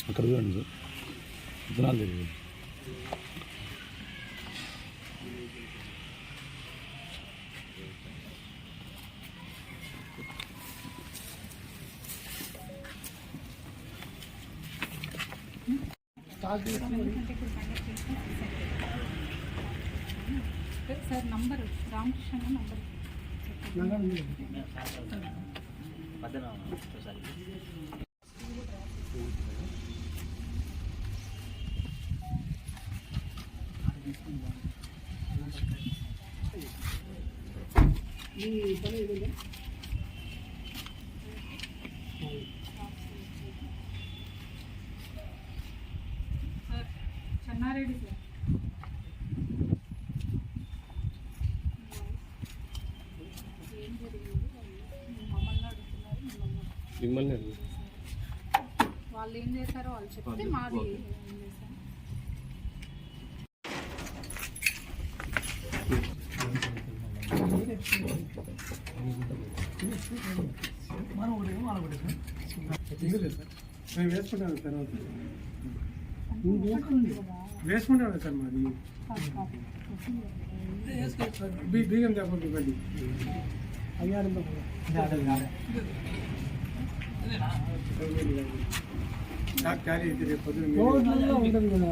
అక్కడ చూడండి సార్ విత్తనాలు తెలియదు. Sir number Ramakrishna number sir Chennareddy sir ఏం జరిగింది మమ్మల్ని అడుగుతున్నారు మిమ్మల్ని వాళ్ళు ఏం చేశారో వాళ్ళు చెప్తే మాది ఏం చేశారు. మేము వేసుకుంటాను తర్వాత వేసుకుంటాను సార్ మాది బీగం చెప్పండి ఇవ్వండి ఖాళీ అయితే రేపు పొద్దున ఉంటుంది కదా.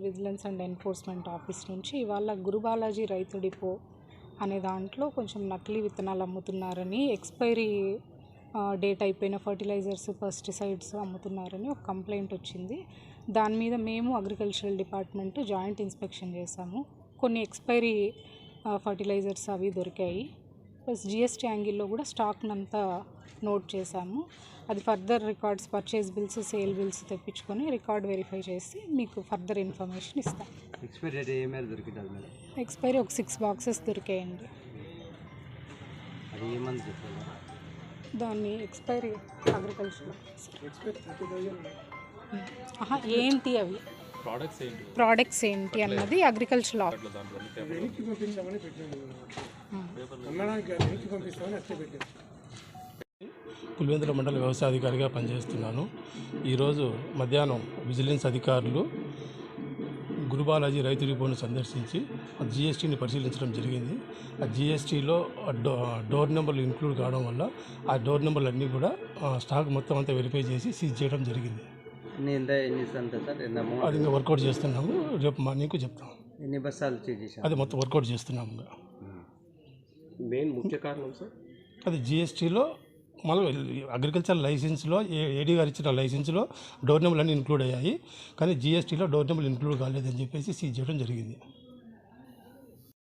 విజిలెన్స్ అండ్ ఎన్ఫోర్స్మెంట్ ఆఫీస్ నుంచి ఇవాళ గురుబాలాజీ రైతు డిపో అనే దాంట్లో కొంచెం నకిలీ విత్తనాలు అమ్ముతున్నారని, ఎక్స్పైరీ డేట్ అయిపోయిన ఫర్టిలైజర్స్ పెస్టిసైడ్స్ అమ్ముతున్నారని ఒక కంప్లైంట్ వచ్చింది. దాని మీద మేము అగ్రికల్చరల్ డిపార్ట్మెంట్ జాయింట్ ఇన్స్పెక్షన్ చేశాము. కొన్ని ఎక్స్పైరీ ఫర్టిలైజర్స్ అవి దొరికాయి. ప్లస్ జిఎస్టీ యాంగిల్లో కూడా స్టాక్నంతా నోట్ చేశాము. అది further records, purchase bills, sale bills తెప్పించుకొని రికార్డ్ వెరిఫై చేసి మీకు ఫర్దర్ ఇన్ఫర్మేషన్ ఇస్తాం. ఎక్స్పైరీ డేట్ ఏ మేర దొరికింది మేడం? ఎక్స్పైరీ ఒక 6 బాక్సెస్ దొరికాయండి. అది ఏమని చెప్పారు? దాన్ని ఎక్స్పైరీ అగ్రికల్చర్ ఏంటి అవి ప్రోడక్ట్స్ ఏంటి అన్నది అగ్రికల్చర్ వెనక్కి పంపించామని పెట్టాను, అమ్మడానికి వెనక్కి పంపిస్తామని అట్లే పెట్టాను. పులివెందుల మండల వ్యవసాయ అధికారిగా పనిచేస్తున్నాను. ఈరోజు మధ్యాహ్నం విజిలెన్స్ అధికారులు గురుబాలాజీ రైతు డిపోను సందర్శించి ఆ జిఎస్టీని పరిశీలించడం జరిగింది. ఆ జిఎస్టీలో డోర్ నెంబర్లు ఇంక్లూడ్ కావడం వల్ల ఆ డోర్ నెంబర్లు అన్నీ కూడా స్టాక్ మొత్తం అంతా వెరిఫై చేసి సీజ్ చేయడం జరిగింది. అది ఇంకా వర్కౌట్ చేస్తున్నాము. రేపు మార్నింగ్ చెప్తాము. ఎన్ని బస్సాలు చేసాము అది మొత్తం వర్కౌట్ చేస్తున్నాము. మెయిన్ ముఖ్య కారణం సార్ అది జిఎస్టీలో మళ్ళీ అగ్రికల్చర్ లైసెన్స్లో ఏడీ గారు ఇచ్చిన లైసెన్స్లో డోర్ నెంబర్లు అన్నీ ఇంక్లూడ్ అయ్యాయి, కానీ జిఎస్టీలో డోర్ నెంబర్లు ఇంక్లూడ్ కాలేదని చెప్పేసి సీజ్ చేయడం జరిగింది.